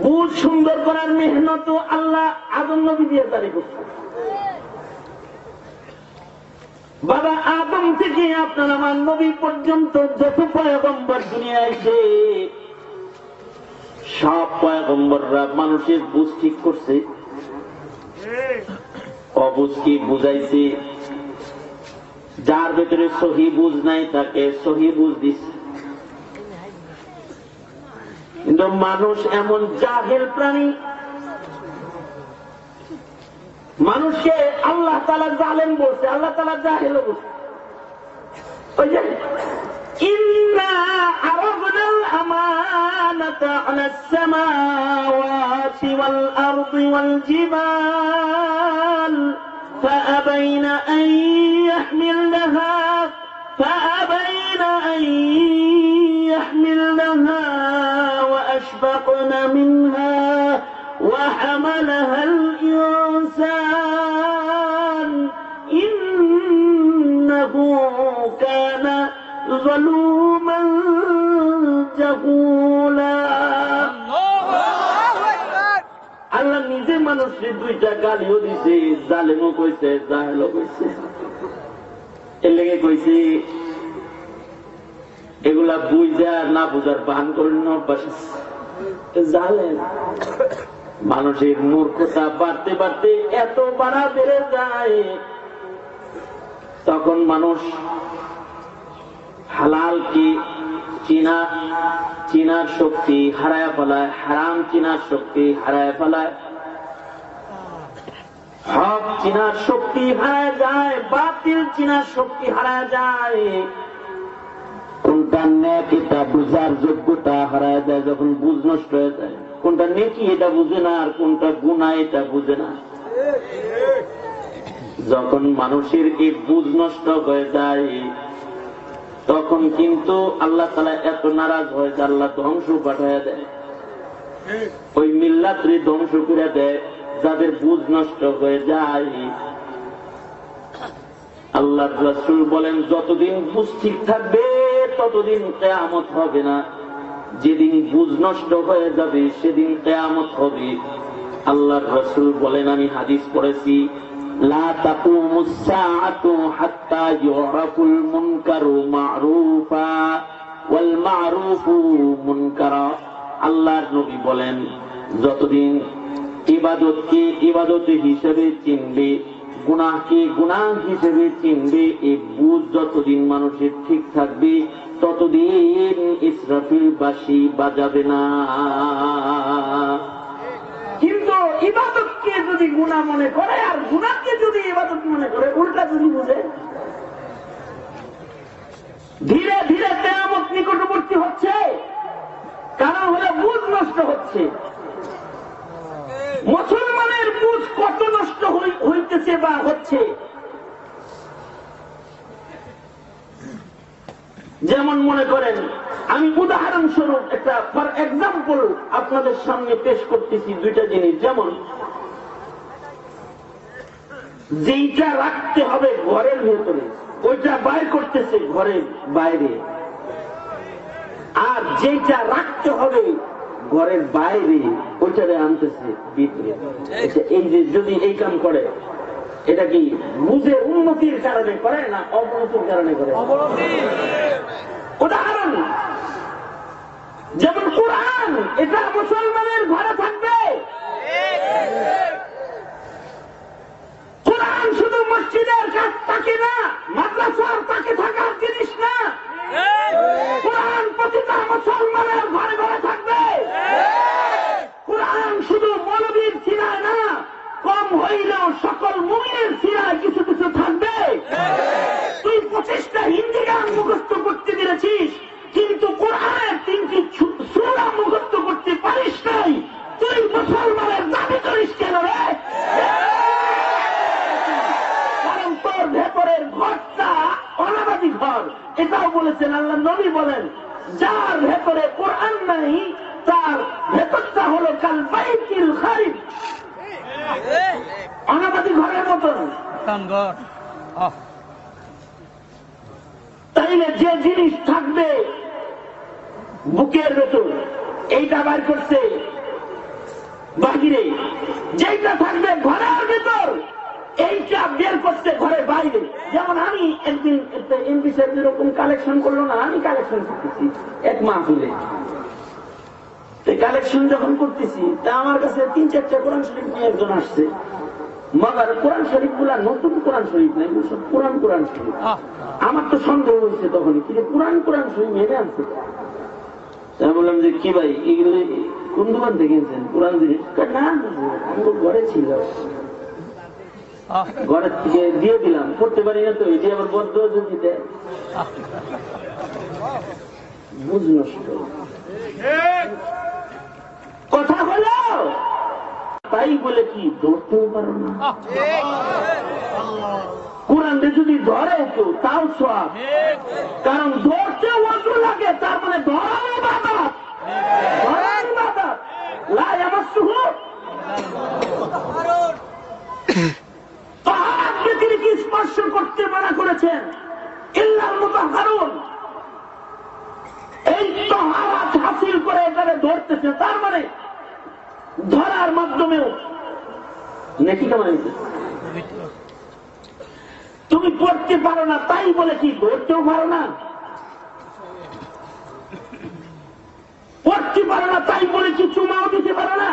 বুঝ সুন্দর করার মেহনত আল্লাহ আদম নবী দিয়ে জারি করছে। বাবা আদম থেকে আপনার আমার নবী পর্যন্ত যত পয়গম্বর দুনিয়ায় আইছে সব পয়গম্বররা মানুষের বুঝ ঠিক করছে, অবুঝকে বুঝাইছে। যার ভেতরে সহি বুঝ নাই তাকে সহি বুঝ দিচ্ছে। কিন্তু মানুষ এমন জাহেল প্রাণী, মানুষকে আল্লাহ তাআলা জালেম বলছে, আল্লাহ তাআলা জাহেল বলছে। ওই যে ইন্না আরাদনাল আমানাতা আলাস সামাওয়াতি ওয়াল আরদি ওয়াল জিবাল ফাআবাইনা আন ইয়াহমিলনাহা وأشفقن منها وحملها الإنسان إنه كان ظلوما جهولا। আল্লাহ নিজে মানুষের দুইটা গালিও দিছে, জালেমও কইছে জাহেলও কইছে। এর লেগে কইছে এগুলা বুঝা না বুঝার বান করেন অভ্যাস জালেম। মানুষের মূর্খতা বাড়তে বাড়তে এত বাড়া বেড়ে যায়, তখন মানুষ হালাল কি চিনার শক্তি হারায় ফেলায়, হারাম চিনার শক্তি হারায় ফেলায়, হক চিনার শক্তি হারায় যায়, বাতিল চিনার শক্তি হারায় যায়। কোনটা ন্যাক এটা বুঝার যোগ্যতা হারায় যায় যখন বুঝ নষ্ট হয়ে যায়। কোনটা নেকি এটা বুঝে না, আর কোনটা গুনাহ এটা বুঝে না। যখন মানুষের এই বুঝ নষ্ট হয়ে যায় তখন কিন্তু আল্লাহ তাআলা এত নারাজ হয় যে আল্লাহ ধ্বংস পাঠায় দেয়, ওই মিল্লাতরে ধ্বংস করে দেয় যাদের বুঝ নষ্ট হয়ে যায়। আল্লাহর রাসূল বলেন যতদিন বুঝ ঠিক থাকবে ততদিন কিয়ামত হবে না, যেদিন বুঝ নষ্ট হয়ে যাবে সেদিন কিয়ামত হবে। আল্লাহর রাসূল বলেন, আমি হাদিস পড়েছি, লা তাকুমুস সাআতু হাত্তা ইউরাফুল মুনকারু মা'রুফা ওয়াল মা'রুফু মুনকারা। আল্লাহর নবী বলেন যতদিন ইবাদতকে ইবাদত হিসেবে চিনবে, গুনাহকে গুনাহ হিসেবে চিনবে, এই বুঝ যতদিন মানুষের ঠিক থাকবে ততদিন ইসরাফিল বাঁশি বাজাবে না। কিন্তু ইবাদতকে যদি গুনাহ মনে করে আর গুনাহকে যদি ইবাদত মনে করে, উল্টা যদি বুঝে, ধীরে ধীরে কিয়ামত নিকটবর্তী হচ্ছে। কারণ হলো বুঝ নষ্ট হচ্ছে। মুসলমানের বুঝ কত নষ্ট হইতেছে বা হচ্ছে, যেমন মনে করেন, আমি উদাহরণস্বরূপ একটা ফর এক্সাম্পল আপনাদের সামনে পেশ করতেছি দুইটা জিনিস। যেমন যেইটা রাখতে হবে ঘরের ভেতরে ওইটা বাইর করতেছে ঘরের বাইরে, আর যেইটা রাখতে হবে ঘরের বাইরে ওইটারে আনতেছে ভিতরে। এই যে যদি এই কাম করে, এটা কি বুঝে উন্নতির কারণে করে না অবনতির কারণে করে? উদাহরণ যেমন কোরআন, এটা মুসলমানের ঘরে থাকবে। কোরআন শুধু মসজিদের কাজ থাকে না, মাদ্রাসার তাকে থাকার জিনিস না। কোরআন প্রতিটা মুসলমানের ঘরে ঘরে থাকবে। কোরআন শুধু মৌলবীর সিনায় না, কম হইলেও সকল মুমিনের সিনায় কিছু কিছু থাকবে। তুই 25টা হিন্দি গান মুখস্থ করতে পেরেছিস, কিন্তু কোরআনের 3টি সূরা মুখস্থ করতে পারিস নাই। তুই মুসলমানের দাবি করিস কেন রে? কারণ তোর ভেতরের ঘরটা অনাবাদী ঘর। এটাও বলেছেন আল্লাহ নবী বলেন, যার ভেতরে কোরআন নাই তার ভেতরটা হলো কাল বাইতুল খারিব, অনাবাদী ঘরের মতন। তাইলে যে জিনিস থাকবে বুকের ভেতর এইটা বার করছে বাহিরে, যেইটা থাকবে ঘরের ভেতর এইটা বের করছে ঘরের বাইরে। যেমন আমি একদিন এমপি সাহেব যেরকম কালেকশন করলো না, আমি কালেকশন করতেছি এক মাহফিলে। কালেকশন যখন করতেছি তা আমার কাছে 3-4টা কোরআন শরীফ নিয়ে একজন আসছে। মগার কোরআন শরীফ গুলা নতুন কোরআন শরীফ নাই, সব পুরান কোরআন শরীফ। আমার তো সন্দেহ হয়েছে তখন, কিন্তু কোরআন শরীফ এনে আনছে। আমি বললাম যে কি ভাই এগুলো কোন দোকান থেকে কিনছেন কোরআন জিনিস? না আমার ঘরে ছিল, ঘরের থেকে দিয়ে দিলাম, পড়তে পারি না তো, এটি আবার বদ্ধ যদি দেয় বুঝ নষ্ট। কথা হলো তাই বলে কি ধরতেও পারো না। কোরআনটা যদি ধরে কেউ তাও সওয়াব, কারণ ধরতে ওযু লাগে, তার মানে ধরার ইবাদত, ধরার ইবাদত। লা ইয়ামাসসুহু তাহারকে তিনি কি স্পর্শ করতে মানা করেছেন, ইল্লাল মুতাহহারুন। এই তাহারাত হাসিল করে এটাকে ধরতেছে, তার মানে ধরার মাধ্যমেও নেকি কামাইছে। তুমি পড়তে পারো না তাই বলে কি ধরতেও পারো না? পড়তে পারো না তাই বলে কি চুমাও দিতে পারো না?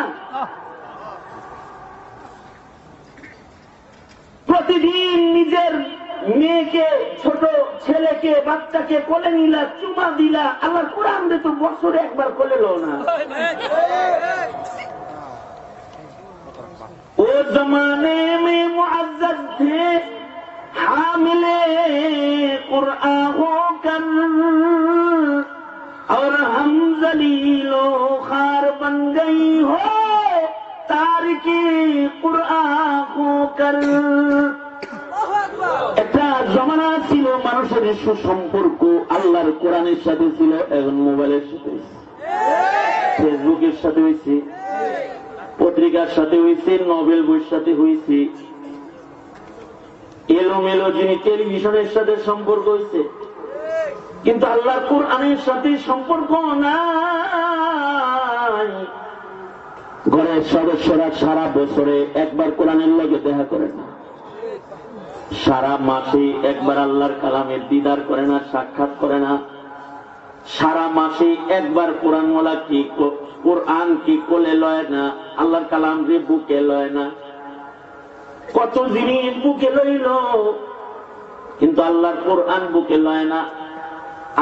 প্রতিদিন নিজের মেয়েকে, ছোট ছেলেকে, বাচ্চাকে কোলে নিলা, চুমা দিলা, আল্লাহ কোরআন দে তো বছরে একবার কোলে লো না। ও জমানে মে মুআজ্জাজ থে हामिले कुरआन होकर और हम जलीलो खार बन गई हो तारिकी कुरआन होकर। একটা জমানা ছিল মানুষের সুসম্পর্ক আল্লাহর কোরআনের সাথে ছিল, এখন মোবাইলের সাথে হয়েছে, ফেসবুকের সাথে হয়েছে, পত্রিকার সাথে হয়েছে, নোবেল বইয়ের সাথে হয়েছে, এলোমেলো যিনি টেলিভিশনের সাথে সম্পর্ক হয়েছে, কিন্তু আল্লাহর কোরআনের সাথে সম্পর্ক নাই। ঘরের সদস্যরা সারা বছরে একবার কোরআনের লগে দেখা করে না, সারা মাসে একবার আল্লাহর কালামের দিদার করে না, সাক্ষাৎ করে না, সারা মাসে একবার কোরআনওয়ালা কি কোরআন কি কোলে লয় না, আল্লাহর কালাম যে বুকে লয় না। কত জিনিস বুকে লইল কিন্তু আল্লাহর কোরআন বুকে লয় না।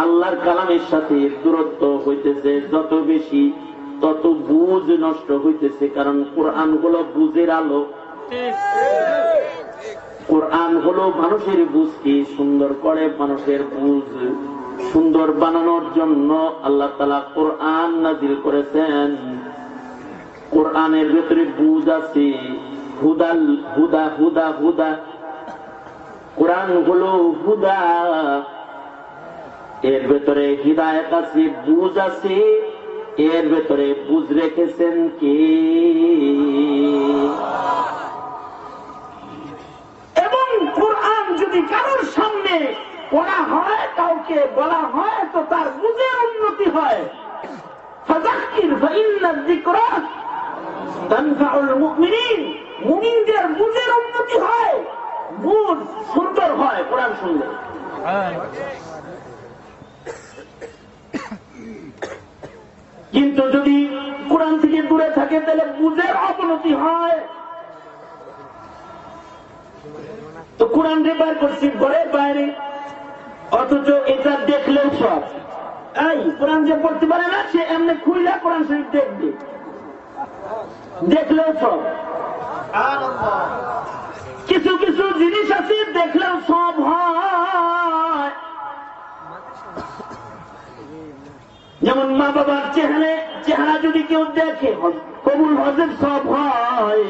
আল্লাহর কালামের সাথে দূরত্ব হইতেছে যত বেশি, তত বুঝ নষ্ট হইতেছে, কারণ কোরআন হলো বুঝের আলো। কোরআন হলো মানুষের বুঝকে সুন্দর করে, মানুষের বুঝ সুন্দর বানানোর জন্য আল্লাহ তাআলা কোরআন নাযিল করেছেন। কোরআনের ভিতরে বুঝ আছে, হুদাল হুদা হুদা হুদা, কোরআন হলো হুদা, এর ভেতরে হিদায়াত আছে, বুঝ আছে, এর ভেতরে বুঝ রেখেছেন কে? এবং কোরআন যদি কারোর সামনে পড়া হয়, কাউকে বলা হয়, তো তার বুঝের উন্নতি হয়। ফাযাক্কির ফাইন্না যিকরা তানফাউল মুমিনিন, মুমিনদের বুঝের উন্নতি হয়, বুঝ সুন্দর হয় কোরআন শুনলে। কিন্তু যদি কোরআন থেকে দূরে থাকে তাহলে বুঝের অবনতি হয়। তো কোরআন রেবার করছি ঘরের বাইরে, অথচ এটা দেখলেও সব এই কোরআন যে পড়তে পারে না সে এমনি খুইলা কোরআন শরীফ দেখবে, দেখলেও সব। কিছু কিছু জিনিস আছে দেখলেও সব হয়, যেমন মা বাবার চেহারা যদি কেউ দেখে কবুল হজের সব হয়।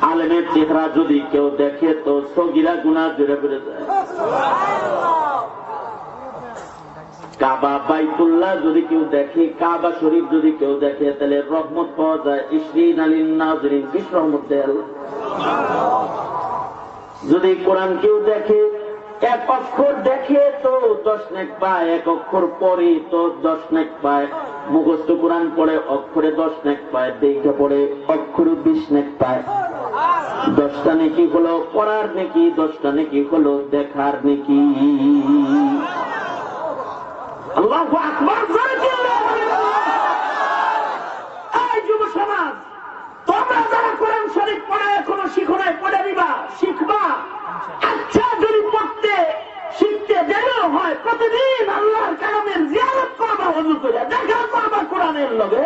আলেমের চেহারা যদি কেউ দেখে তো সগীরা গুনাহ জুড়ে পড়ে যায়। কাবা বাইতুল্লাহ যদি কেউ দেখে, কাবা শরীফ যদি কেউ দেখে, তাহলে রহমত পাওয়া যায়। ইশরিন আলিন নাযরিন, বিশ রহমত দেয় আল্লাহ। যদি কোরআন কেউ দেখে এক অক্ষর দেখে তো 10 নেক পায়, এক অক্ষর পড়ে তো 10 নেক পায়। মুখস্থ কোরআন পড়ে অক্ষরে 10 নেক পায়, দেখে পড়ে অক্ষরে 20 নেক পায়। 10টা নেকি হলো পড়ার নেকি, 10টা নেকি হলো দেখার নেকি। আল্লাহু আকবার। এই যুব সমাজ, তোমরা যারা কোরআন শরীফ পড়া এখনো শিখো নাই, পড়ে দিবা, শিখবা। আচ্ছা, যদি পড়তে শিখতে দেরিও হয়, প্রতিদিন আল্লাহর কালামের জিয়ারত করবা, ওযু করে দেখা করবা কোরআনের লগে,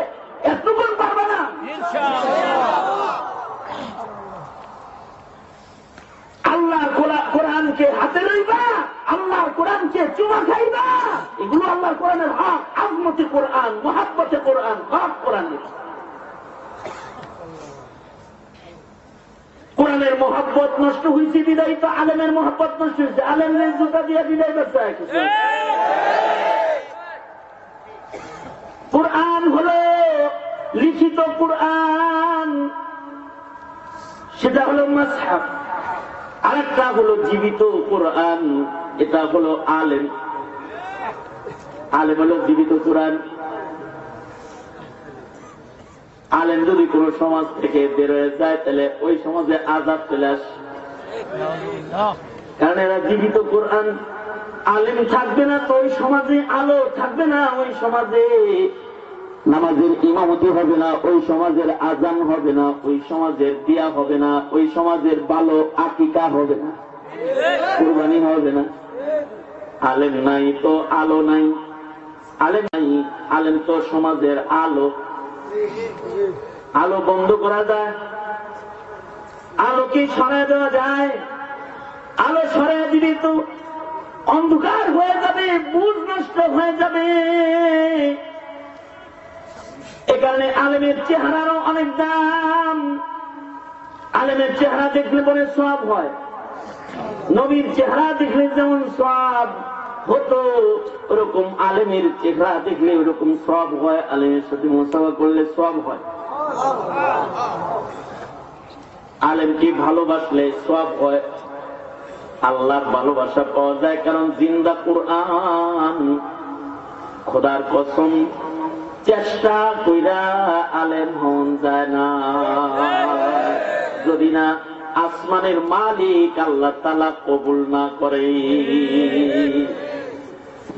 এতটুকু পারবা না আল্লাহর কোরআনকে হাতে লইবা, আল্লাহর কোরআনকে চুমা খাইবা। এগুলো আল্লাহর কোরআনের হক, আজমতে কোরআন, মুহাব্বতে কোরআন, হক কোরআনের। কোরআনের মহব্বত নষ্ট হয়েছে বিদায় তো আলেমের মহব্বত নষ্ট হয়েছে। আলেমের জুতা দিয়ে বিদায় করতে হয়। কোরআন হলো লিখিত কোরআন, সেটা হলো মাসহাফ। আরেকটা হলো জীবিত কোরআন, এটা হলো আলেম। আলেম হলো জীবিত কোরআন। আলেম যদি কোন সমাজ থেকে বের হয়ে যায়, তাহলে ওই সমাজে আযাব চলে আসে, কারণ এরা জীবিত কোরআন। আলেম থাকবে না তো ওই সমাজে আলো থাকবে না, ওই সমাজে নামাজের ইমামতি হবে না, ওই সমাজের আযান হবে না, ওই সমাজের বিয়া হবে না, ওই সমাজের ভালো আকিকা হবে না, কুরবানি হবে না। আলেম নাই তো আলো নাই, আলেম নাই, আলেম তো সমাজের আলো। আলো বন্ধ করা যায়? আলোকে সরায় দেওয়া যায়? আলো সরায় দিলে তো অন্ধকার হয়ে যাবে, বুঝ নষ্ট হয়ে যাবে। এ কারণে আলেমের চেহারারও অনেক দাম। আলেমের চেহারা দেখলে পরে সওয়াব হয়। নবীর চেহারা দেখলে যেমন সওয়াব হতো, ওরকম আলেমের চেহারা দেখলে ওরকম সওয়াব হয়। আলেমের সাথে মুসাফা করলে সওয়াব হয়। আলেমকে ভালোবাসলে সওয়াব হয়। আল্লাহর ভালোবাসা পাওয়া যায়, কারণ জিন্দা কোরআন। খোদার কসম, চেষ্টা কইরা আলেম হন যায় না, যদি না আসমানের মালিক আল্লাহ তাআলা কবুল না করে।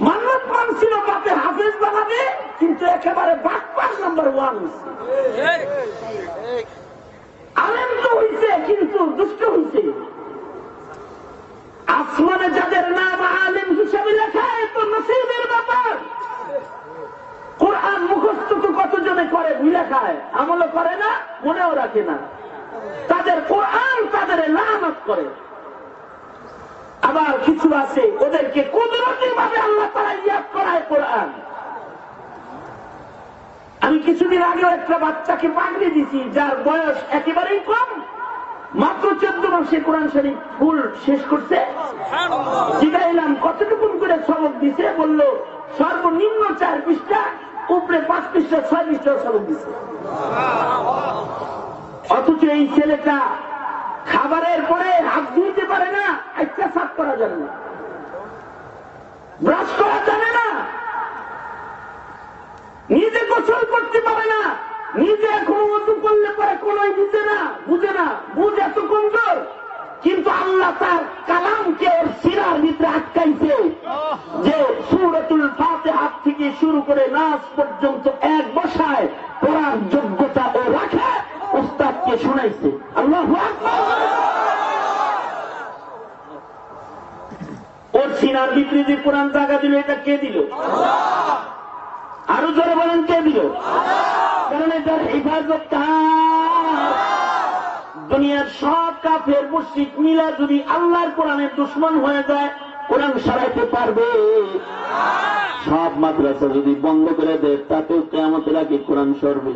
মান্নাত মানছিল বাপে হাফেজ বানাবে, কিন্তু একেবারে বাটপার নাম্বার 1। আলেম তো হইছে, কিন্তু দুষ্ট হইছে। আসমানে যাদের নাম আলেম হিসাবে লেখা, এত নসিবের ব্যাপার। কোরআন মুখস্থ তো কতজনে করে, ভুলে খায়, আমলও করে না, মনেও রাখে না। তাদের কোরআন তাদের লানত করে। আবার কিছু আছে, ওদেরকে কুদরতি ভাবে আল্লাহ তাআলা ইয়াদ করায় কোরআন। আমি কিছুদিন আগেও একটা বাচ্চাকে পাগড়ি দিছি, যার বয়স একেবারেই কম, মাত্র 14 মাসে কোরআন শরীফ ফুল শেষ করছে। জিজ্ঞাইলাম কতটুকু করে সবক দিছে, বলল সর্বনিম্ন 4 পৃষ্ঠা, উপরে 5 পৃষ্ঠা 6 পৃষ্ঠা সবক দিছে। অথচ এই ছেলেটা খাবারের পরে হাত ধুইতে পারে না, একটা সাফ করা যাবে না, ব্রাশ করা যাবে না, নিজে গোসল করতে পারে না, নিজে এখন ওযু করলে পরে কোনই বুঝে না, বুঝ এত কমজোর। কিন্তু আল্লাহ তার কালামকে ওর সিরার ভিতরে আটকাইছে, যে সূরাতুল ফাতিহা থেকে শুরু করে নাস পর্যন্ত এক বসায় পড়ার যোগ্যতা ও রাখে, উস্তাদকে শুনাইছে। আল্লাহু আকবার। ওর সিনার ভিতরে যে কোরআন জায়গা দিল, এটা কে দিল? আরো জোরে বলেন, কে দিল? কারণ এটার হেফাজত কার? দুনিয়ার সব কাফের মুশরিক মিলা যদি আল্লাহর কোরআনের দুশমন হয়ে যায়, কোরআন সরাইতে পারবে? সব মাদ্রাসা যদি বন্ধ করে দেয়, তাতেও কিয়ামতের আগে কোরআন সরবে।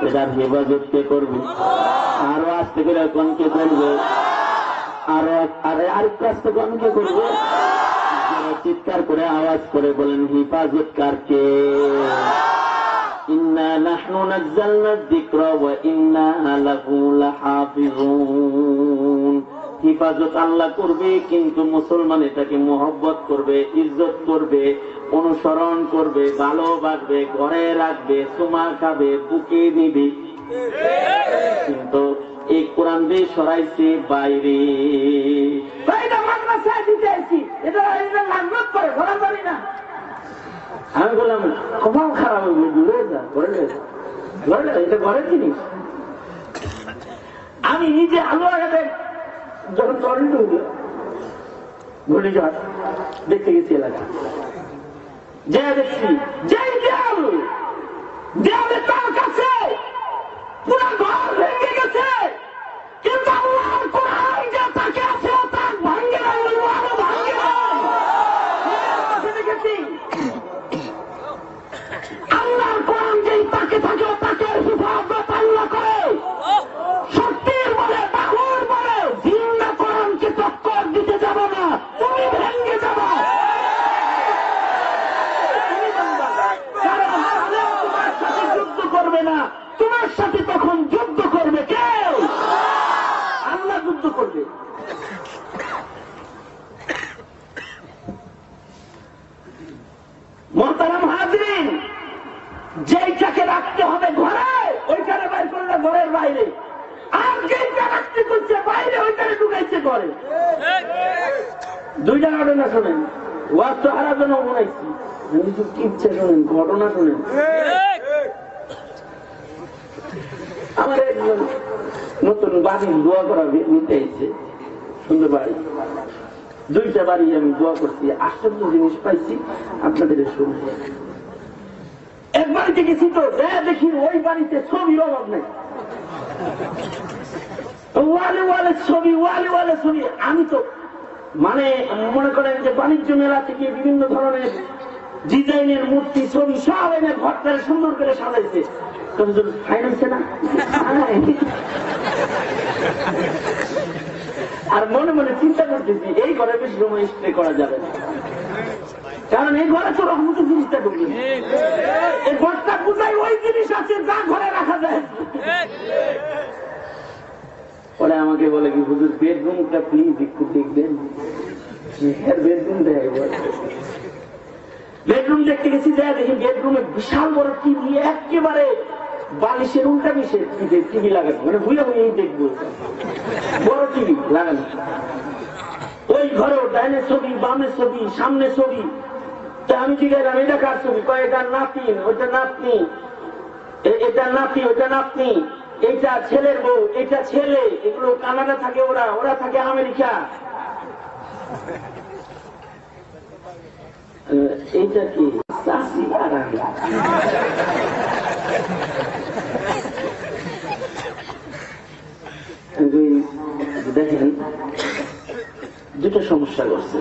এটার হেফাজত কে করবে? আরো আস্তে করে কোন কে করবে? আরেকটু আস্তে কোন কে করবে? চিৎকার করে আওয়াজ করে বলেন, হেফাজত কারকে? ইন্না নাহনু নাযালনা যিকরা ওয়া ইন্না লাহু লাহাফিজুন। হিফাজত আল্লাহ করবে, কিন্তু মুসলমান এটাকে মোহব্বত করবে, ইজ্জত করবে, অনুসরণ করবে, ভালোবাসবে, ঘরে রাখবে, চুমা খাবে, বুকে নিবে। কিন্তু এই কোরআন দিয়ে সরাইছে বাইরে। আমি বললাম কমাও খারাপ হইবে, দূরে যা, ঘরে যা, ঘরে যা, এটা ঘরের জিনিস। আমি নিজে আলো আগাতে যখন তরিত হইল ঘূর্ণিঝড় দেখতে গেছি এলাকা, যে দেখছি যে দেয়ালে তার কাছে পুরো ঘর ভেঙে গেছে, কিন্তু আল্লাহর কোরআন যে তাকে আছে তার ভাঙ্গে নাই, আরো ভাঙ্গে দেখেছি। আল্লাহর কোরআন যেই তাকে থাকে তাকে হিফাজত আল্লাহ করে। শক্তির বলে, বাহুর বলে জিন্দা কোরআনকে টক্কর দিতে যাব না, তুমি ভেঙে যাব। তোমার সাথে যুদ্ধ করবে না, তোমার সাথে তখন যুদ্ধ করবে কেউ? আল্লাহ যুদ্ধ করবে। মোহতারাম হাজরিন, যেইটাকে রাখতে হবে ঘরে ওইখানে বাইর করলে ঘরের বাইরে, আর যেইটা রাখতে করছে বাইরে ওইখানে ঢুকাইছে ঘরে। দুইটা ঘটনা শোনেন, ওয়াজ তো হারার জন্য বানাইছি, ইচ্ছে শোনেন, ঘটনা শোনেন। আমার একজন নতুন বাড়ি দোয়া করা নিতে এসেছে, সুন্দর বাড়ি, দুইটা বাড়ি আমি দোয়া করছি, আশ্চর্য জিনিস পাইছি, আপনাদের শুনছি। এক বাড়িতে গেছি তো দেখি ওই বাড়িতে ছবির অভাব নেই, ওয়ালে ওয়ালে ছবি, ওয়ালে ওয়ালে ছবি। আমি তো মানে মনে করেন যে বাণিজ্য মেলা থেকে বিভিন্ন ধরনের ডিজাইনের মূর্তি, ছবি সব এনে ঘরটারে সুন্দর করে সাজাইছে। ফাইন্যান্সে না, আর মনে মনে চিন্তা করতেছি এই ঘরে বেশি সময় স্টে করা যাবে না, কারণ এই ঘরে তো রহমতের জিনিসটা ঢুকবে, এই ঘরটা বুঝাই ওই জিনিস আছে যা ঘরে রাখা যায়। পরে আমাকে বলে কি হুজুর বেডরুমটা প্লিজ একটু দেখবেন। বেডরুম দেখে, বেডরুম দেখতে গেছি, দেখি বেডরুমে বিশাল বড় টিভি, একেবারে বালিশের উল্টা মিশে টিভি লাগানো, মানে ভুলে ভুলেই দেখবো, বড় টিভি লাগানো। ওই ঘরেও ডাইনের ছবি, বামের ছবি, সামনে ছবি। আমি জিজ্ঞাসা এটা কার ছবি? কয় এটা নাতিন, ওইটা নাতনি, এটা নাতি, ওইটা নাতনি, এইটা ছেলের বউ, এটা ছেলে, এগুলো কানাডা থাকে, ওরা ওরা থাকে আমেরিকা। এইটা কি চাষি? আর দেখেন দুটো সমস্যা করছে।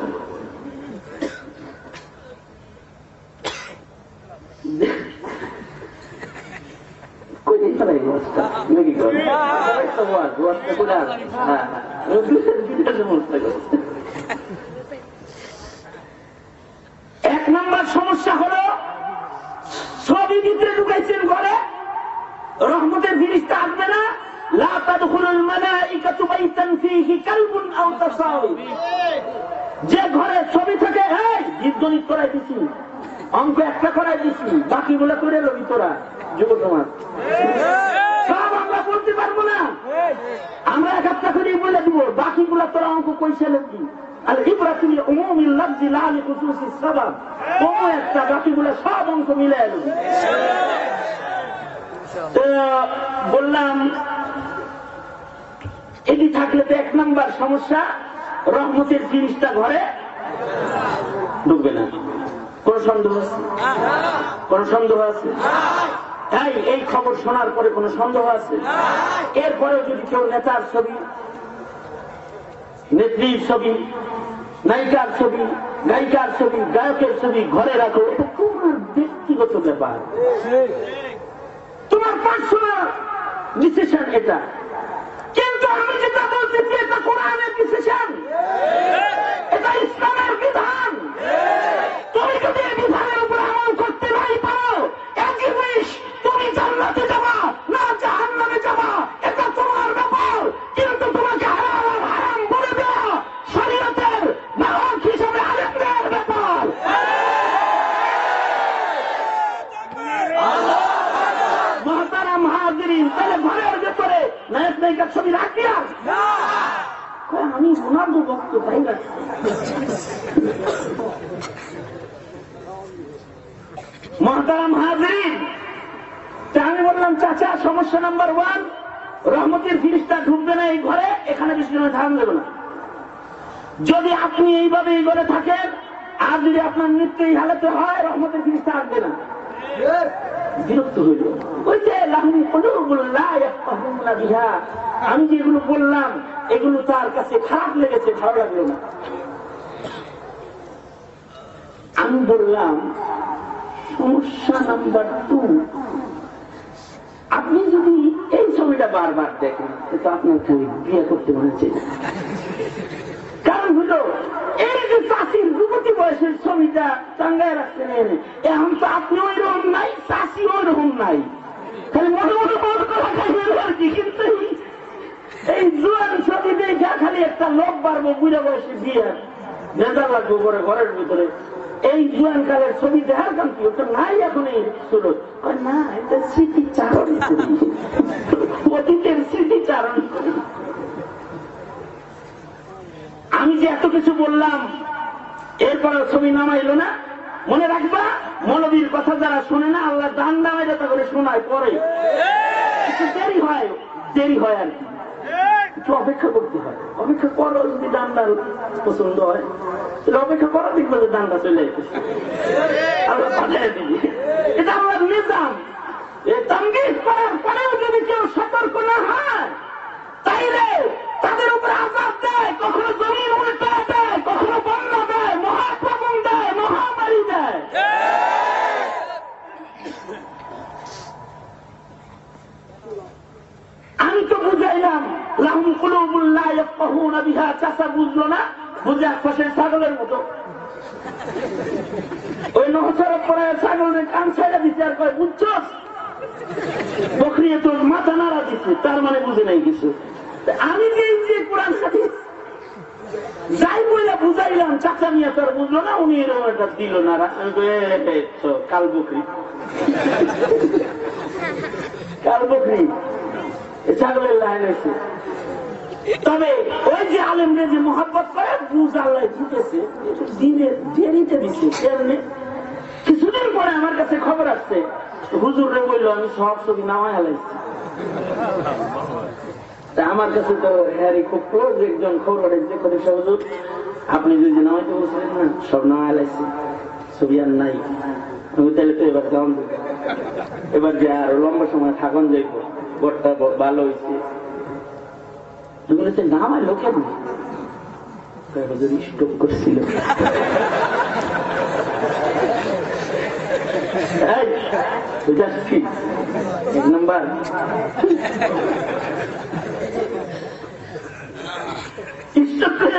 এক নম্বর সমস্যা হলো ছবি ভিতরে ঢুকাইছেন ঘরে, রহমতের জিনিসটা আসবে না। লা তাদখুলুল মালাইকাতু বাইতান ফীহি কালবুন আও তাসাউই, যে ঘরে ছবি থাকে, এই গীত করাই দিছি, অঙ্ক একটা করাই দিছি, বাকিগুলো করে রবি তোরা যুব সমাজ, সব আমরা বলতে পারবো না, আমরা এক একটা করে বলে দিব, বাকিগুলো তোরা অঙ্ক কইসা লিখবি। আর ইব্রাহিম উমুমিল লাফজি লা লিখুসুসিস সাবাব, ও একটা, বাকিগুলো সব অঙ্ক মিলাই লিখবি। তো বললাম এটি থাকলে তো এক নাম্বার সমস্যা, রহমতের জিনিসটা ঘরে ঢুকবে না। কোন সন্দেহ আছে? কোন সন্দেহ আছে? তাই এই খবর শোনার পরে কোন সন্দেহ আছে? এরপরেও যদি কেউ নেতার ছবি, নেত্রীর ছবি, নায়িকার ছবি, গায়িকার ছবি, গায়কের ছবি ঘরে রাখো, এটা তোমার ব্যক্তিগত ব্যাপার, তোমার পার্সোনাল ডিসিশন এটা। কিন্তু আমি যেটা বলতেছি এটা কোরআনের ডিসিশন, এটা ইসলামের বিধান। তুমি যদি এই বিধানের উপর আমল করতে নাই পারো, একই জিনিস, তুমি জান্নাতে যাবা না জাহান্নামে যাবা, এটা তোমার ব্যাপার। কিন্তু তোমাকে হারাম আর হারাম বলে তাহলে ঘরের ভেতরে নায়ক নায়িকার ছবি রাখি আর আমি ওনার বক্ত তাই রাখছি। মহতারাম হাজিরিন, আমি বললাম চাচা সমস্যা নাম্বার 1, রহমতের ফিরিস্তা ঢুকবে না এই ঘরে, এখানে বেশি সময় ধারণ দেবে না। যদি আপনি এইভাবে এই ঘরে থাকেন আর যদি আপনার মৃত্যু এই হালতে হয়, রহমতের ফিরিস্তা আসবে না। বিরক্ত হইল, ওই যে আমি যেগুলো বললাম এগুলো তার কাছে খারাপ লেগেছে, ভালো লাগলো না। আমি বললাম সমস্যা নাম্বার 2, আপনি যদি এই ছবিটা বারবার দেখেন তো আপনার বিয়ে করতে মনে হচ্ছে। কারণ হলো এই যে চাষির যুবতী বয়সের ছবিটা টাঙ্গায় রাখছেন, এখন তো আপনি ওই রকম নাই, চাষি ওই রকম নাই, খালি মনে মনে মনে করা আর কি। কিন্তু এই জোয়ান ছবি দেখা খালি একটা লোক বাড়বো বুড়া বয়সে বিয়ে নেতা লাগবো করে ঘরের ভিতরে, এই জোয়ান কালের ছবি দেখার কাম কি ওটা নাই এখন এই সুরত না, এটা স্মৃতিচারণ করি, অতীতের স্মৃতিচারণ করি। আমি যে এত কিছু বললাম এরপরে ছবি নামাইলো না। মনে রাখবা, মৌলবীর কথা যারা শোনে না আল্লাহ দান নামাই যাতা করে শোনায়, পরে একটু দেরি হয় আর কি, একটু অপেক্ষা করতে হয়। অপেক্ষা করো, যদি দানটা পছন্দ হয় তাহলে অপেক্ষা করো, দেখবে যে দানটা চলে আসতেছে, আল্লাহ পাঠিয়ে দিবে। এটা আমার নিজাম। তামগীজ করার পরেও যদি কেউ সতর্ক না হয় তাইলে তাদের উপরে আযাব দেয়, কখনো জমিন উল্টা দেয়, কখনো বন্যা দেয়, মহাপ্রবণ দেয়, মহামারী দেয়। আমি তো বুঝাইলাম লাহুম কুলুবুন লা ইয়াফকাহুনা বিহা, চাচা বুঝলো না, বুঝে আকাশের ছাগলের মতো ওই নহছড়া পরে ছাগলের কান ছাইড়া দিচ্ছে আর কয় বুঝছস, বকরিয়ে তোর মাথা নাড়া দিচ্ছে, তার মানে বুঝে নাই কিছু। আমি যে কোরআন হাদিস যাই বইলা বুঝাইলাম, চাচা মিয়া তোর বুঝলো না, উনি এরকম একটা দিল না, কাল বকরি কাল বকরি ছাগলের লাইন হয়েছে। তবে ওই যে আলেমরে যে মহব্বত করে বুঝ আল্লাহ জিতেছে, দিনে দেরিতে দিচ্ছে। কিছুদিন পরে আমার কাছে খবর আসছে, হুজুরে বললো আমি সব ছবি নামায় হালাইছি। আমার কাছে তো হ্যারি খুব ক্লোজ একজন খবর যে খলিফা হুজুর, আপনি যদি নামাইতে বলছিলেন না, সব নামায় হালাইছি, ছবি আর নাই। আমি তাহলে তো এবার যাওয়ান, এবার যে আর লম্বা সময় থাকুন যাইব, বরটা ভালো হয়েছে। নামাইলো কেন? স্টপ করছিল। এক নাম্বার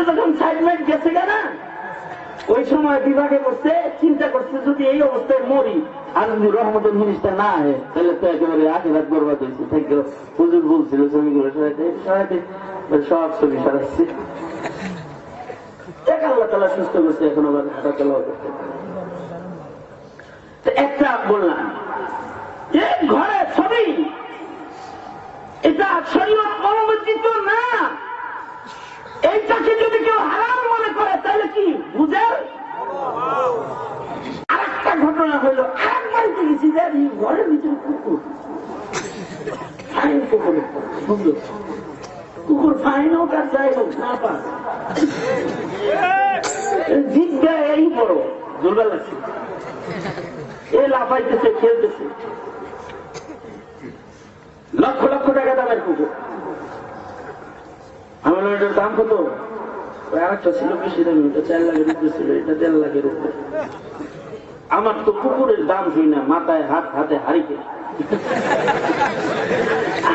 যখন সাইডমেট গেছে না, ওই সময় বিভাগে বসে চিন্তা করছে যদি এই অবস্থায় মরি আর যদি রহমতের মিনিস্টার না হয় তাহলে তো একেবারে আখেরাত বরবাদ হয়েছে। হুজুর বলছিল ছবিগুলো সরাইতে, সব ছবি সরাইছে। আল্লাহ তাআলা সুস্থ করছে, এখন আবার হাঁটা চলাও করতে। একটা বললাম যে ঘরে ছবি, এটা শরীয়ত অনুমোদিত না। এইটাকে যদি কেউ হারাম মনে করে তাহলে কি বুঝেন? আরেকটা ঘটনা হইল, আরেক বাড়িতে গেছি যে ঘরের ভিতরে কুকুর, ফাইন কুকুরের কুকুর ফাইন হোক আর যাই হোক না পায়, জিজ্ঞা এই বড় জোরবেল লাগছে, এ লাফাইতেছে, খেলতেছে, লক্ষ লক্ষ টাকা দামের কুকুর। আমার এটার দাম কত? আরেকটা ছিল বেশি দাম, এটা 4 লাখের উপরে ছিল, এটা 1.5 লাখের উপরে। আমার তো কুকুরের দাম শুই না, মাথায় হাত, হাতে হারিকে।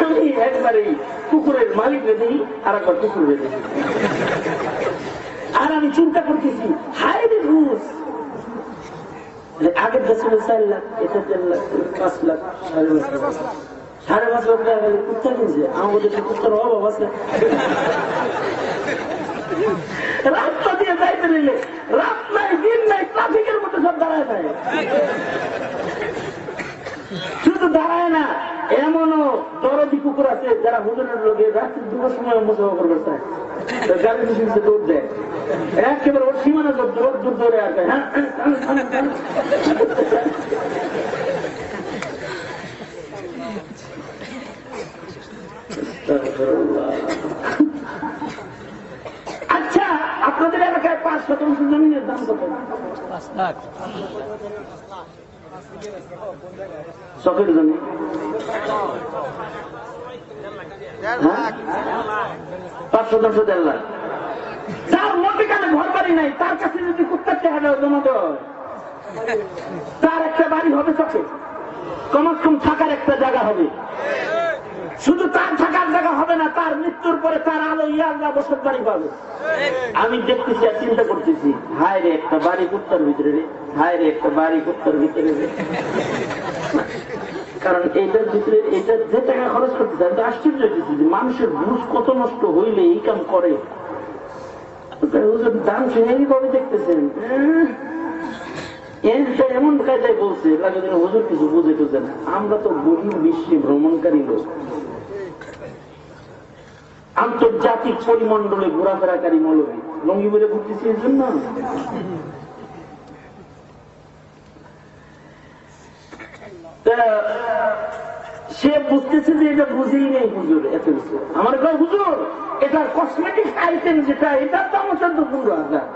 আমি একবারে কুকুরের মালিক রে দেখি, আর একবার কুকুর রে দেখি, আর আমি চিন্তা করতেছি হায় রে ঘুষ। আগের ছিল 4 লাখ, এটা 1.5 লাখ, 5 লাখ, 5.5 লাখ, 5.5 লাখ টাকা গেলে কুত্তা কিনছে। আমার দেশে কুত্তার অভাব আছে। রাস্তা দিয়ে যাইতে নিলে রাত নাই দিন নাই, ট্রাফিকের মধ্যে সব দাঁড়ায় থাকে। শুধু দাঁড়ায় না, এমনও দরদি কুকুর আছে যারা হুজুরের লোকে রাত্রি 2টার সময় মুসাফা করবে চায়, গাড়ি পিছনে দৌড় দেয়, একেবারে ওর সীমানা দূর দৌড়ে আসে। হ্যাঁ, আচ্ছা, আপনাদের এলাকায় 5 শতাংশ জমিনের দাম কত? 5 লাখ। শখের জমি 5 শতাংশ 1.5 লাখ। যার মধ্যেখানে ঘর বাড়ি নাই তার কাছে যদি কুত্তার চেহারা জমা দেওয়া হয়, তার একটা বাড়ি হবে চোখে, কমাস কম থাকার একটা জায়গা হবে। শুধু তার থাকার জায়গা হবে না, তার মৃত্যুর পরে তার আলো ইয়াল্লা বসত বাড়ি পাবে। আমি দেখতেছি আর চিন্তা করতেছি, হায় রে একটা বাড়ি কুত্তার ভিতরে রে, হায় রে একটা বাড়ি কুত্তার ভিতরে রে। কারণ এইটার ভিতরে এটা যে টাকা খরচ করতেছে, আমি তো আশ্চর্য হইতেছি যে মানুষের ঘুষ কত নষ্ট হইলে এই কাম করে। দাম শুনে কবে দেখতেছেন এমন কায়দায় বলছে লাগে হুজুর কিছু বুঝে টুঝে না। আমরা তো গরিব বিশ্বে ভ্রমণকারী লোক, আন্তর্জাতিক পরিমণ্ডলে ঘোরাফেরাকারী মৌলবী, লঙ্গি বলে ঘুরতেছি এর জন্য। সে বুঝতেছে যে এটা বুঝেই নেই হুজুর, এত কিছু আমার কয় হুজুর এটা কসমেটিক আইটেম, যেটা এটার দাম হচ্ছে 15,000।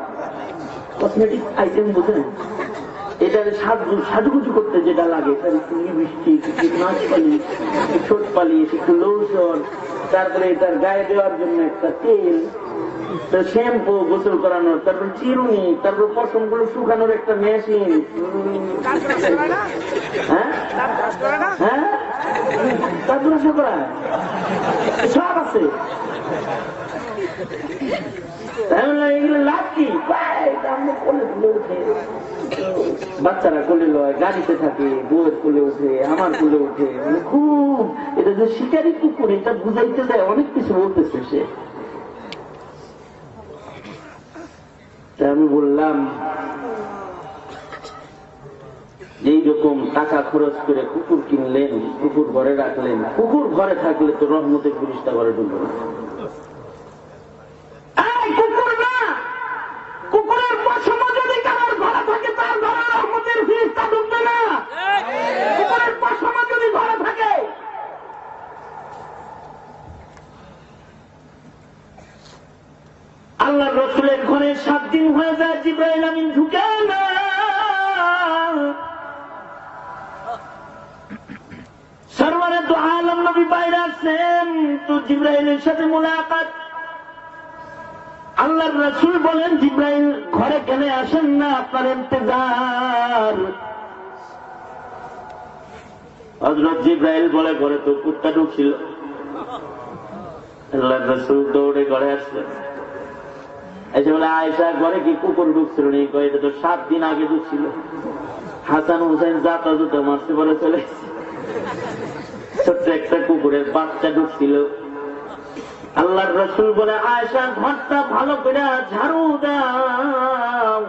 কসমেটিক আইটেম বুঝেন, এটা সাজুগুজু করতে যেটা লাগে, বৃষ্টি, নাচ পালি, ছোট পালি, একটু লোশন, তারপরে এটার গায়ে দেওয়ার জন্য একটা তেল, শ্যাম্পু, গোসল করানোর, তারপর চিরুনি, তারপর পশম গুলো শুকানোর একটা মেশিন। হ্যাঁ হ্যাঁ, তারপর আশা করা সব আছে। এগুলো লাভ কি? বাচ্চারা কোলে লয়, গাড়িতে থাকে, বউয়ের কোলে উঠে, আমার কোলে উঠে, খুব এটা যে শিকারি কুকুর, এটা বুঝাইতে যায় অনেক কিছু বলতেছে সে। আমি বললাম এইরকম টাকা খরচ করে কুকুর কিনলেন, কুকুর ঘরে রাখলেন, কুকুর ঘরে থাকলে তো রহমতের পুলিশটা ঘরে ঢুকবে না। কুকুর না, কুকুরের পশম যদি কারোর ঘরে থাকে তার ঘরে রহমতের পুলিশটা ঢুকবে না। কুকুরের পশম যদি ঘরে থাকে, আল্লাহ রসুলের ঘরে 7 দিন হয়ে যায়, জিবরাইল আমিন ঢুকে না। সরওয়ারে দু আলম নবী বাইরে আসছেন, তো জিবরাইলের সাথে মুলাকাত। আল্লাহর রসুল বলেন জিবরাইল ঘরে কেন আসেন না, আপনার ইন্তজার। হযরত জিবরাইল বলে ঘরে তো কুত্তা ঢুকছিল। আল্লাহর রসুল দৌড়ে ঘরে আসলেন, এসে বলে আয়েশা ঘরে কি কুকুর ঢুকছিল? নেই, এটা তো 7 দিন আগে ঢুকছিল। হাসান হুসাইন জাতা জুতা মারতে বলে চলে ছোট্ট একটা কুকুরের বাচ্চা ঢুকছিল। আল্লাহর রসুল বলে আয়েশা ঘরটা ভালো করে ঝাড়ু দাও,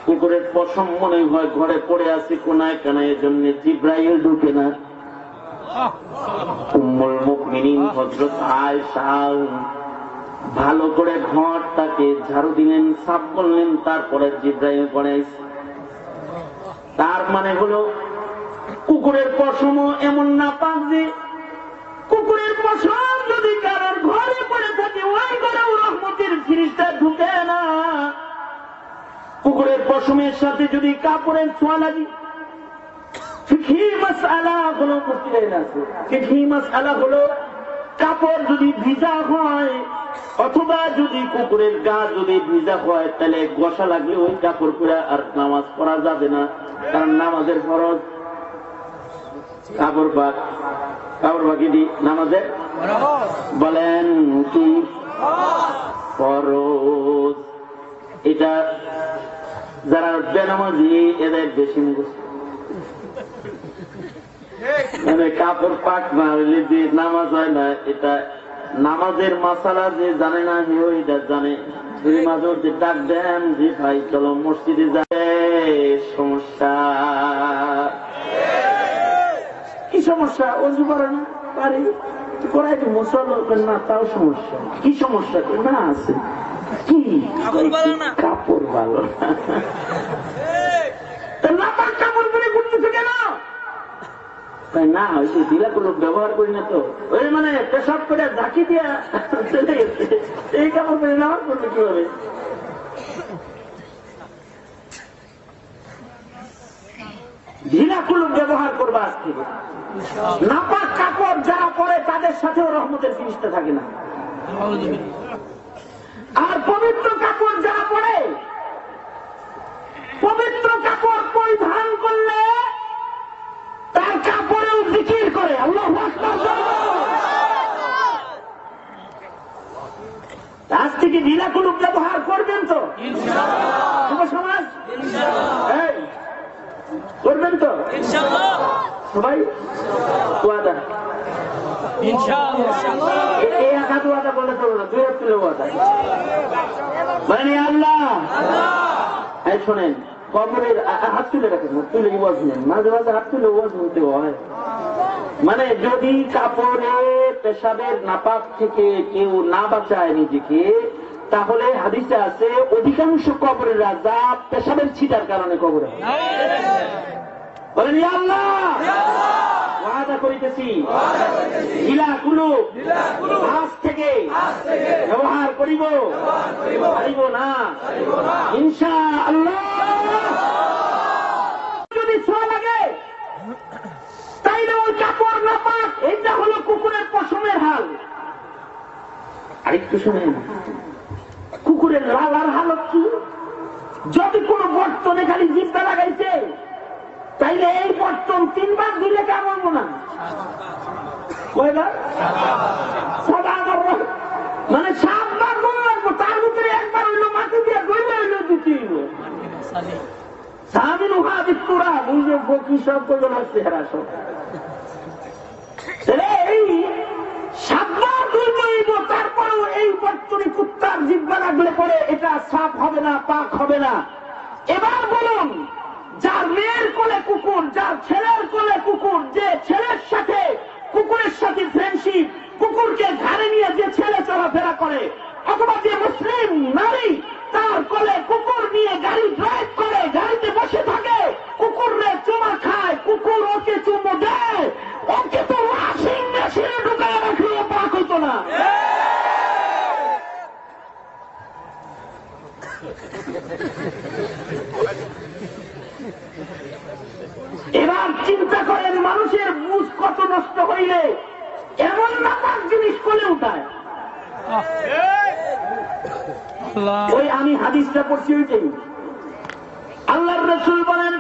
কুকুরের পশম মনে হয় ঘরে পড়ে আছে কোনায় কানায়, এজন্য জিবরাইল ঢুকে না। উম্মুল মুমিনিন হযরত আয়েশা ভালো করে ঘরটাকে ঝাড়ু দিলেন, সাফ করলেন, তারপরে জিবরাইল পড়াইছে। তার মানে হলো কুকুরের পশম এমন না পাক যে কুকুরের পশম যদি কারোর ঘরে পড়ে থাকে ওই ঘরেও রহমতের ফিরিস্তা ঢুকে না। কুকুরের পশমের সাথে যদি কাপড়ের ছোঁয়া লাগে, ফিকহি মাসআলা হলো, মুশকিল আছে। ফিকহি মাসআলা হলো কাপড় যদি ভিজা হয় অথবা যদি কুকুরের গা যদি ভিজা হয়, তাহলে গোসা লাগলে ওই কাপড় পরে আর নামাজ পড়া যাবে না, কারণ নামাজের ফরজ কাপড় পাক। কাপড় পাকি দি নামাজের বলেন কি ফরজ। এটা যারা বেনামাজি এদের বেশি মুখস্থ, মানে কাপড় পাক না হইলে যে নামাজ হয় না, এটা নামাজের মাসালা যে জানে না হেও এটা জানে। মাঝে মধ্যে ডাক দেন যে ভাই চলো মসজিদে যায়, সমস্যা কি সমস্যা? অজু করে না পারি, করাই তো মুসলমান না, তাও সমস্যা। কি সমস্যা? না আছে কি? কাপড় ভালো না, কাপড় পরে ঘুরতেছে কেন? না, ওই যে ঢিলাগুলো ব্যবহার করি না তো, ওই মানে পেশাব করে ঝাঁকি দিয়া চলে গেছে, এই কাপড় পরে নামাজ পড়বে কিভাবে? ঢিলাগুলো ব্যবহার করবা আজ থেকে। নাপাক কাপড় যারা পরে তাদের সাথেও রহমতের জিনিসটা থাকে না। আর পবিত্র কাপড় যারা পরে, পবিত্র কাপড় পরিধান করলে তার কাপড়েও জিকির করে আল্লাহু আকবার। আজ থেকে ঢিলাগুলো ব্যবহার করবেন তো যুব সমাজ? করবেন তো সবাই? ওয়াদা এই একা ওয়াদা বললে চলো না, 2 হাত তুলে ওয়াদা মানে আল্লাহ। শোনেন, কবরের হাত তুলে রাখেন, তুলে ওয়াজ নেন, মাঝে মাঝে হাত তুলে ওয়াজ নিতে হয়। মানে যদি কাপড়ে পেশাবের নাপাক থেকে কেউ না বাঁচায় নিজেকে, তাহলে হাদিসে আছে অধিকাংশ কবরের রাজা পেশাবের ছিটার কারণে কবরে। বলেন আল্লাহ, ওয়াদা করিতেছি ঢিলাগুলো আজ থেকে ব্যবহার করিব, পারিব না ইনশাআল্লাহ। যদি ছোঁয়া লাগে তাইলে ওই কাপড় না পাক, এইটা হলো কুকুরের পশমের হাল। আরেকটু শুনেন, কুকুরের লালার হালত কি? যদি কোন বর্তনে খালি জিব্বা লাগাইছে, তাইলে এই বর্তন 3 বার ধুলে কেমন না? মানে 7 বার ধরে রাখবো, তার ভিতরে একবার হইলো মাটি দিয়ে ধরলে হইলো দ্বিতীয় সাহাবিন উহা বিত্তুরা বুঝে কি সব করে লাগছে হেরা সব। এই 7 বার ধরব, তারপরেও এই বর্তনী কুত্তার জিব্বা লাগলে পরে এটা সাফ হবে না, পাক হবে না। এবার বলুন, যার মেয়ের কোলে কুকুর, যার ছেলের কোলে কুকুর, যে ছেলের সাথে কুকুরের সাথে ফ্রেন্ডশিপ, কুকুরকে ঘাড়ে নিয়ে যে ছেলে চলাফেরা করে, অথবা যে মুসলিম নারী তার কোলে কুকুর নিয়ে গাড়ি ড্রাইভ করে, গাড়িতে বসে থাকে, কুকুরে চুমা খায়, কুকুর ওকে চুমো দেয়, ওকে তো ওয়াশিং মেশিনে ঢুকায় রাখলেও পাক হইতো না। এবার চিন্তা করেন, মানুষের বুঝ কত নষ্ট হইলে এমন নাপাক জিনিস কোলে উঠায়। ওই আমি হাদিসটা পড়ছি, ওইটাই আল্লাহর রাসূল বলেন,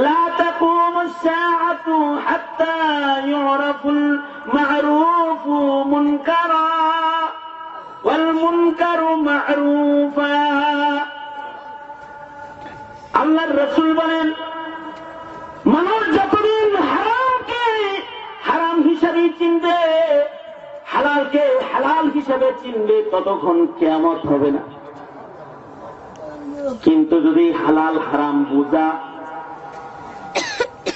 লা তাকুমুস সাআতু হাত্তা ইউরাফুল মা'রুফু মুনকারা ওয়াল মুনকারু মা'রুফা। আল্লাহর রাসূল বলেন, মানুষ যতদিন হারামকে হারাম হিসাবে চিনবে, হালালকে হালাল হিসাবে চিনবে, ততক্ষণ কিয়ামত হবে না। কিন্তু যদি হালাল হারাম বুঝা,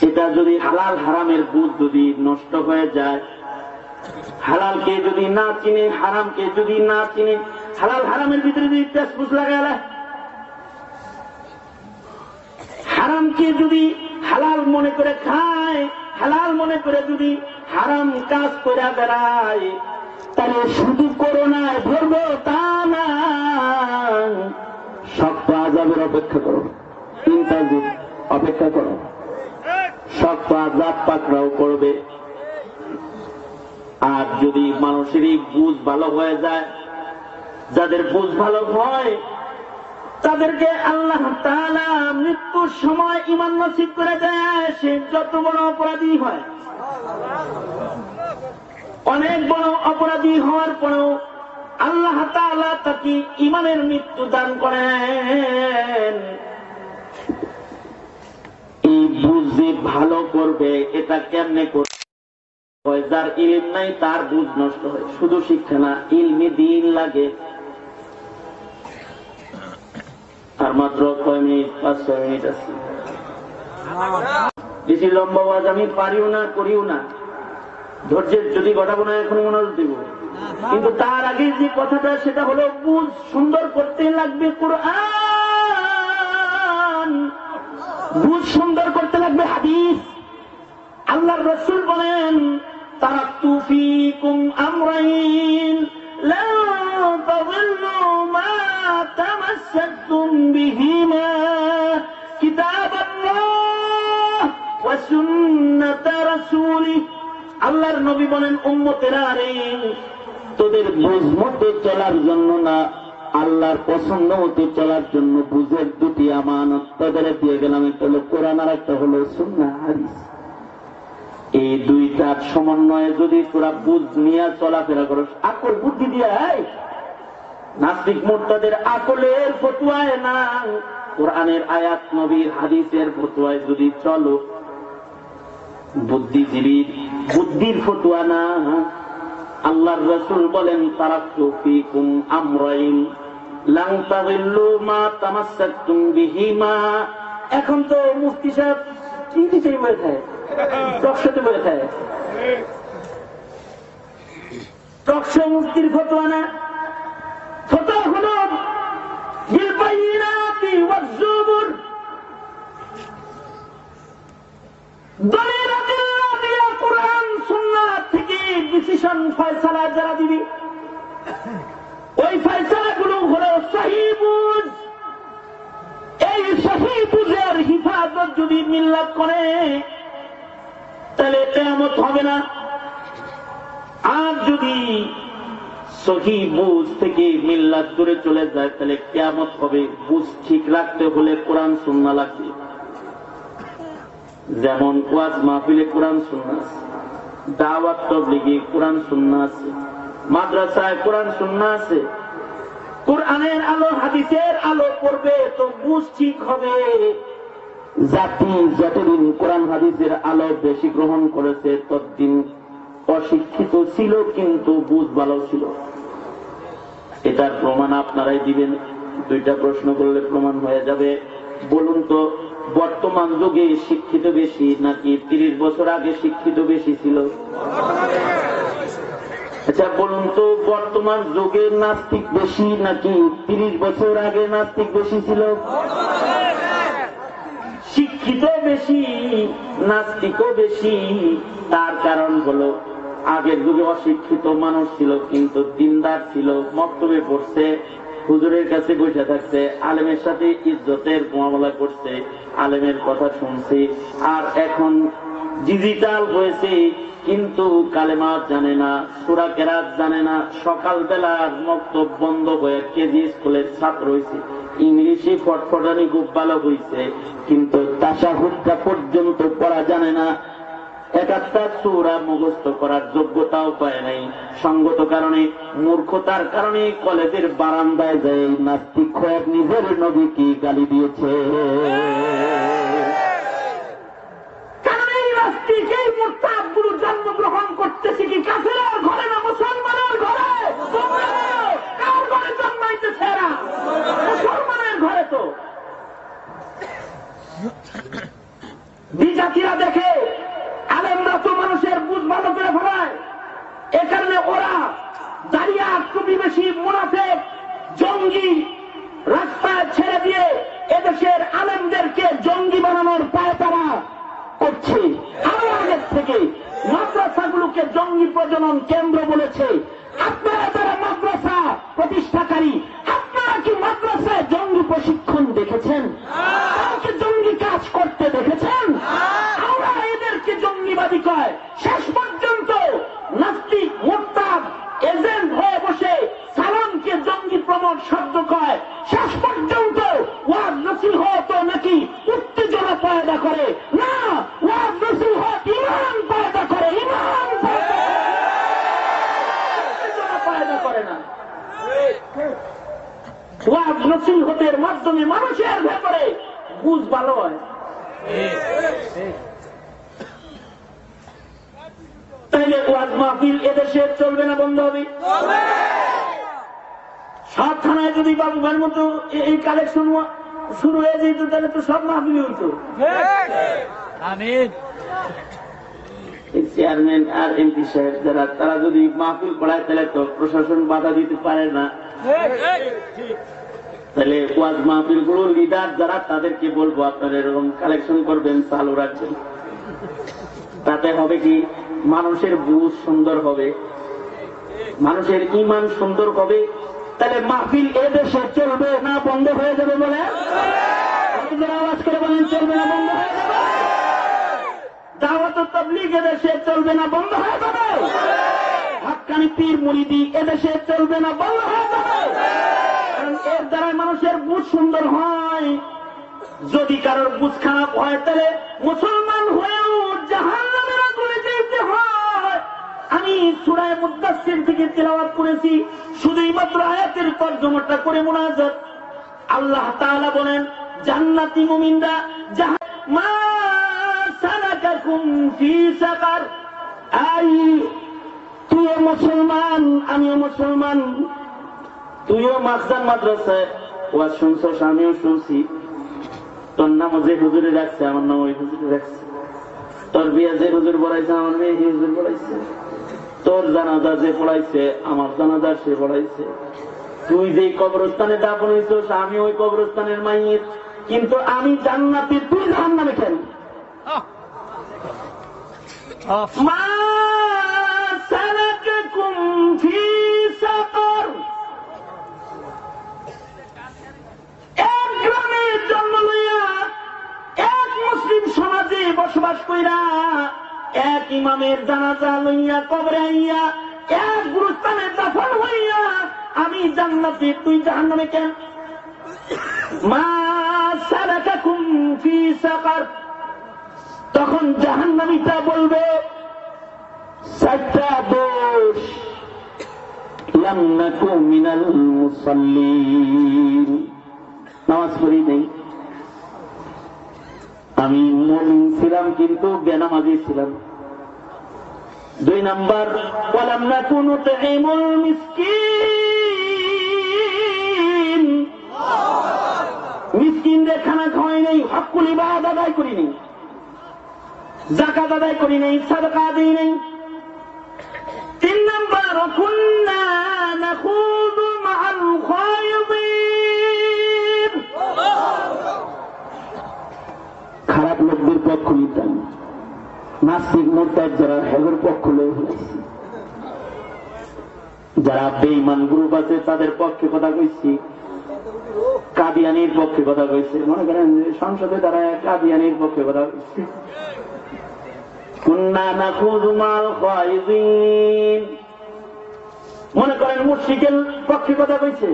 এটা যদি হালাল হারামের বুঝ যদি নষ্ট হয়ে যায়, হালালকে যদি না চিনে, হারামকে যদি না চিনে, হালাল হারামের ভিতরে যদি তেজপুস লাগায়, হারামকে যদি হালাল মনে করে খায়, হালাল মনে করে যদি হারাম কাজ করে বেড়ায়, তাহলে শুধু করোনায় ধরবো তা না, শক্ত আযাবের অপেক্ষা করো, 3টা যুগ অপেক্ষা করো, শক্ত আযাব পাকড়াও করবে। আর যদি মানুষেরই বুঝ ভালো হয়ে যায়, যাদের বুঝ ভালো হয় তাদেরকে আল্লাহ তাআলা মৃত্যুর সময় ঈমান নসিব করে দেয়। সে যত বড় অপরাধী হয়, অনেক বড় অপরাধী হওয়ার পরেও আল্লাহ তাআলা তাকে ঈমানের মৃত্যু দান করেন। এই বুঝে ভালো করবে, এটা কেমনে করবে? যার ইলম নাই তার বুঝ নষ্ট হয়। শুধু শিক্ষা না, ইলমে দ্বীন লাগে। আর মাত্র কয় মিনিট, 5-6 মিনিট আছে। বেশি লম্বা ওয়াজ আমি পারিও না, করিও না। ধৈর্যের যদি ঘটাবো না, এখন মনোযোগ দিব। কিন্তু তার আগে যে কথাটা সেটা হলো বুঝ সুন্দর করতে লাগবে কোরআন, বুঝ সুন্দর করতে লাগবে হাদিস। আল্লাহর রাসূল বলেন তারাকতু ফীকুম আমরাইন লা তাযিল্লু মা তামাসসাকতুম বিহিমা কিতাবাল্লাহ ওয়া সুন্নাত রাসূলিহি। আল্লাহর নবী বলেন উম্মতেরা রে, তোদের বুঝ মতে চলার জন্য না, আল্লাহর পছন্দ মতে চলার জন্য বুঝের দুটি আমানত তোদের দিয়ে গেলাম, একটা হলো কোরআন আর একটা হলো সুন্নাহ হাদিস। এই দুইটার সমন্বয়ে যদি তোরা বুঝ নিয়ে চলাফেরা করো, আকল বুদ্ধি দিয়ে নাস্তিক মুরতাদের আকলের ফতোয়ায় না, কোরআনের আয়াত নবীর হাদিসের ফতোয়ায় যদি চলো, বুদ্ধিজীবীর বুদ্ধির ফতোয়া না। আল্লাহর রাসূল বলেন তারাকতু ফীকুম আমরাইন লান তাযিল্লু মা তামাসসাকতুম বিহিমা। এখন তো মুফতি সাহেব কি দিতে বলে থাকে, টকশোতে বলে থাকে, টকশো মুফতির ফতোয়া না, ফতোয়া হলো বিল বাইনাতি ওয়াজ জুবুর, দলিলাতিল্লাহ দিয়া কোরআন সুন্নাহ থেকে ডিসিশন ফয়সালা যারা দিবি, ওই ফয়সালাগুলো হলো সহিহ বুঝ। এই সহিহ বুঝের হিফাজত যদি মিল্লাত করে তাহলে কিয়ামত হবে না। আর যদি সহিহ বুঝ থেকে মিল্লাত দূরে চলে যায় তাহলে কিয়ামত হবে। বুঝ ঠিক রাখতে হলে কোরআন সুন্নাহ লাগবে। যেমন ওয়াজ মাহফিলে কোরআন সুন্নাহ আছে, দাওয়াত তাবলীগে কোরআন সুন্নাহ আছে, মাদ্রাসায় কোরআন সুন্নাহ আছে। কোরআনের আলো হাদিসের আলো পড়বে তো বুঝ ঠিক হবে। জাতি যতদিন কোরআন হাদিসের আলো বেশি গ্রহণ করেছে ততদিন অশিক্ষিত ছিল, কিন্তু বুঝ ভালো ছিল। এটার প্রমাণ আপনারাই দিবেন। দুইটা প্রশ্ন করলে প্রমাণ হয়ে যাবে। বলুন তো, বর্তমান যুগে শিক্ষিত বেশি নাকি 30 বছর আগে শিক্ষিত বেশি ছিল? আচ্ছা বলুন তো, বর্তমান যুগে নাস্তিক বেশি নাকি 30 বছর আগে নাস্তিক বেশি ছিল? শিক্ষিত বেশি, নাস্তিকও বেশি। তার কারণ হলো আগের যুগে অশিক্ষিত মানুষ ছিল কিন্তু দিনদার ছিল, মক্তবে পড়ছে, হুজুরের কাছে বসে থাকছে, আলেমের সাথে ইজ্জতের মুআমালা করছে, আলেমের কথা শুনছে। আর এখন ডিজিটাল হয়েছে কিন্তু কালেমা জানে না, সূরা কেরাত জানে না, সকালবেলার মক্তব বন্ধ হয়ে কেজি স্কুলের ছাত্র হয়েছে, ইংলিশে ফটফটানি খুব ভালো হয়েছে কিন্তু তাশাহুদটা পর্যন্ত পড়া জানে না, একটা সূরা মুখস্থ করার যোগ্যতাও পায় নাই। সঙ্গত কারণে, মূর্খতার কারণে কলেজের বারান্দায় যায় নাস্তিক হয়ে নিজের নবীকে গালি দিয়েছে। কারণ এই নাস্তিক, এই মুরতাদগুলো জন্মগ্রহণ করতেছে কি কাফেরের ঘরে না মুসলমানের ঘরে? কার ঘরে জন্মাইতেছে এরা? মুসলমানের ঘরে। তো বিজাতিরা দেখে আলেমরা তো মানুষের বুঝ ভালো করে ফেলায়, এ কারণে ওরা দাঁড়িয়ে টুপি বেশি মুনাফেক জঙ্গি রাস্তায় ছেড়ে দিয়ে এদেশের আলেমদেরকে জঙ্গি বানানোর পায়তারা করছে। আরো আগের থেকে মাদ্রাসাগুলোকে জঙ্গি প্রজনন কেন্দ্র বলেছে। আপনারা যারা মাদ্রাসা প্রতিষ্ঠাকারী, আপনারা কি মাদ্রাসায় জঙ্গি প্রশিক্ষণ দেখেছেন? কাউকে জঙ্গি কাজ করতে দেখেছেন? আমরা এদেরকে জঙ্গিবাদী কয়। শেষ পর্যন্ত নাস্তিক মুরতাদ এজেন্ট হয়ে বসে সালামকে জঙ্গি প্রমোট শব্দ কয়। শেষ পর্যন্ত ওয়াজ নসিহত নাকি উত্তেজনা পয়দা করে না, ওয়াজ নসিহত ঈমান পয়দা করে, ঈমান উত্তেজনা পয়দা করে না। ওয়াজ নসিহতের মাধ্যমে মানুষের ভেতরে বুঝ ভালো হয়। তাইলে ওয়াজ মাহফিল এদেশে চলবে না, বন্ধ হবে? সব থানায় যদি বাবুঘর মতো এই কালেকশন শুরু হয়ে যেত তাহলে তো সব মাহফিল হইতো। চেয়ারম্যান আর এমপি সাহেব যারা, তারা যদি মাহফিল পড়ায় তাহলে তো প্রশাসন বাধা দিতে পারে না। তাহলে ওয়াজ মাহফিল গুলো লিডার যারা, তাদেরকে বলবো আপনারা এরকম কালেকশন করবেন, চালু রাখবেন। তাতে হবে কি, মানুষের বুঝ সুন্দর হবে, মানুষের ইমান সুন্দর হবে। তাহলে মাহফিল এদেশে চলবে না বন্ধ হয়ে যাবে বলে আওয়াজ করে বলেন, চলবে না বন্ধ হয়ে যাবে? দাওয়াত ও তাবলীগ এদেশে চলবে না বন্ধ হয়ে যাবে? হাক্কানি পীর মুরিদি এদেশে চলবে না বন্ধ হয়ে যাবে? কারণ এর দ্বারা মানুষের বুঝ সুন্দর হয়। যদি কারোর বুঝ খারাপ হয় তাহলে মুসলমান হয়েও জাহান্নামের আগুনে যেতে হয়। আমি সূরা মুদাসসির থেকে তিলাওয়াত করেছি, শুধুই মাত্র আয়াতের তরজমাটা করে মুনাজাত। আল্লাহ তাআলা বলেন, জান্নাতি মুমিনরা মা সালাকাকুম ফি সাকার। আই তুইও মুসলমান, আমিও মুসলমান, তুইও মাসদান মাদ্রাসায় ওয়াজ শুনছস, আমিও শুনছি। তোর নাম যে হুজুরে রাখছে, আমার নাম ওই হুজুরে রাখছে। তোর বিয়ে যে হুজুর পড়াইছে, আমার মেয়ে হুজুর পড়াইছে। তোর জানাজা যে পড়াইছে, আমার জানাজা সে পড়াইছে। তুই যে কবরস্থানে দাফন হইছস, আমি ওই কবরস্থানের মাইয়ের। কিন্তু আমি জান্নাতি, তুই জাহান্নামে কেন? মা সালাকাকুম ফি সাকার। এক গ্রামে জন্ম লইয়া, এক মুসলিম সমাজে বসবাস কইরা, এক ইমামের জানাজা লইয়া কবরে আইয়া, এক গুরুস্থানে দাফন হইয়া আমি জান্নাতি, তুই জাহান্নামে কেন? মা সালাকাকুম ফি সাকার। তখন জাহান্নামীটা বলবে, চারটা দোষ। লাম নাকু মিনাল মুসাল্লিন, নামাজ পড়ি নেই, আমি মুমিন ছিলাম কিন্তু বেনামাজি ছিলাম। 2 নাম্বার, ওয়ালাম নাকু নুতঈমুল মিসকিন, মিসকিনদের খানা খাওয়াই নেই, হকুল ইবাদত আদায় করি নেই, যাকাত আদায় করি নেই, সাদকা দিই নেই। 3 নাম্বার, কুন্না নাখুযু মাআল খায়িদিন, খারাপ লোকদের পক্ষ নিতাম, নাস্তিক মুরতাদ যারা হেগের পক্ষ লয়ে ফেলেছি। যারা বেঈমান গ্রুপ আছে তাদের পক্ষে কথা কইছি, কাদিয়ানির পক্ষে কথা কইছে। মনে করেন সংসদে তারা কাদিয়ানির পক্ষে কথা কইছে। কুন্না নাখুযু মাআল খায়িদিন, মনে করেন মুশরিকের পক্ষে কথা কইছে,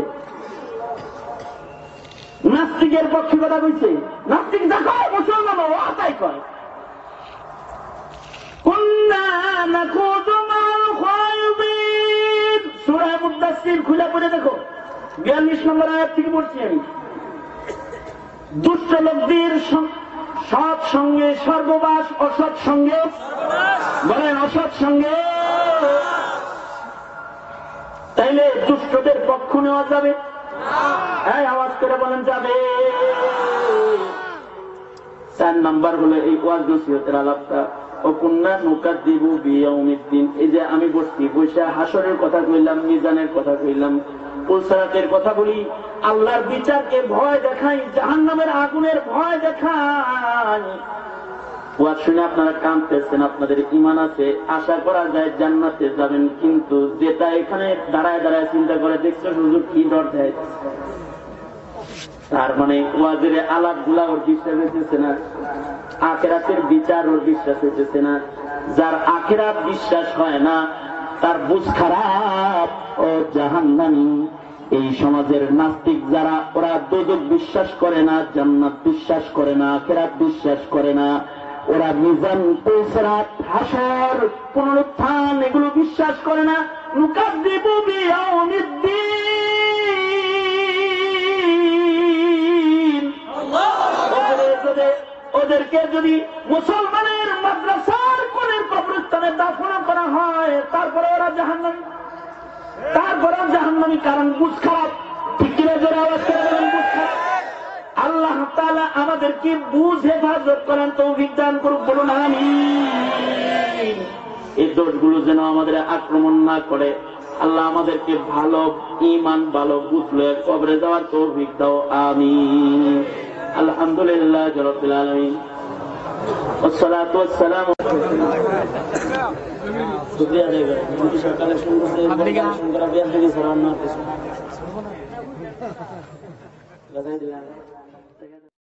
নাস্তিকের পক্ষে কথা কইছে। নাস্তিক যা কয় মুসলমান ও তাই কয়। কুন্না নাখুযু মাআল খায়িদিন, সূরা মুদাসসির খুলে পড়ে দেখো, 42 নম্বর আয়াত থেকে পড়ছি আমি। দুষ্ট লোকদের সৎ সঙ্গে সর্ববাস, অসৎ সঙ্গে বলেন অসৎ সঙ্গে। তাইলে দুষ্টদের পক্ষ নেওয়া যাবে? হ্যাঁ, আওয়াজ করে বলেন যাবে। 4 নাম্বার হলো এই ওয়াজ নসিহতের আলাপটা। ও কুন্না নুকাযযিবু বিয়াউমিদ্দিন, এই যে আমি বসছি, বসে হাসরের কথা কইলাম, মিজানের কথা কইলাম, পুলসারাতের কথা বলি, আল্লাহর বিচারকে ভয় দেখাই, জাহান্নামের আগুনের ভয় দেখাই। ওয়াজ শুনে আপনারা কাঁদতেছেন, আপনাদের ঈমান আছে, আশা করা যায় জান্নাতে যাবেন। কিন্তু যেটা এখানে দাঁড়ায় দাঁড়ায় চিন্তা করে দেখছো, হুজুর কি ডর দেয়, তার মানে ওয়াজের আলাপ গুলা ওর বিশ্বাস হইতেছে না, আখিরাতের বিচার ওর বিশ্বাস হইতেছে না। যার আখিরাত বিশ্বাস হয় না তার বুঝ খারাপ, ও জাহান্নামী। এই সমাজের নাস্তিক যারা, ওরা দোজখ বিশ্বাস করে না, জান্নাত বিশ্বাস করে না, আখিরাত বিশ্বাস করে না, ওরা মিজান, পুলসিরাত, হাসর, পুনরুত্থান এগুলো বিশ্বাস করে না। নুকাযযিবু বিয়াউমিদ্দিন, ওদেরকে যদি মুসলমানের মাদ্রাসার কোণের কবরস্থানে দাফন করা হয়, তারপরে ওরা জাহান্নামী, তারপরে জাহান্নামী। কারণ বুঝ খারাপ। ঠিক কিনা জোরে আওয়াজ করে বলেন, বুঝ খারাপ। আল্লাহ তাআলা আমাদেরকে বুঝ হেফাজত করেন, তৌফিক দান করুক, বলুন আমিন। এই দোষগুলো যেন আমাদের আক্রমণ না করে। আল্লাহ আমাদেরকে ভালো ঈমান, ভালো বুঝলে কবরে যাওয়ার তৌফিক দাও, আমিন। আলহামদুলিল্লাহ রাব্বিল আলামিন, ওয়াসসালাতু ওয়াসসালামু সকালে শুনতে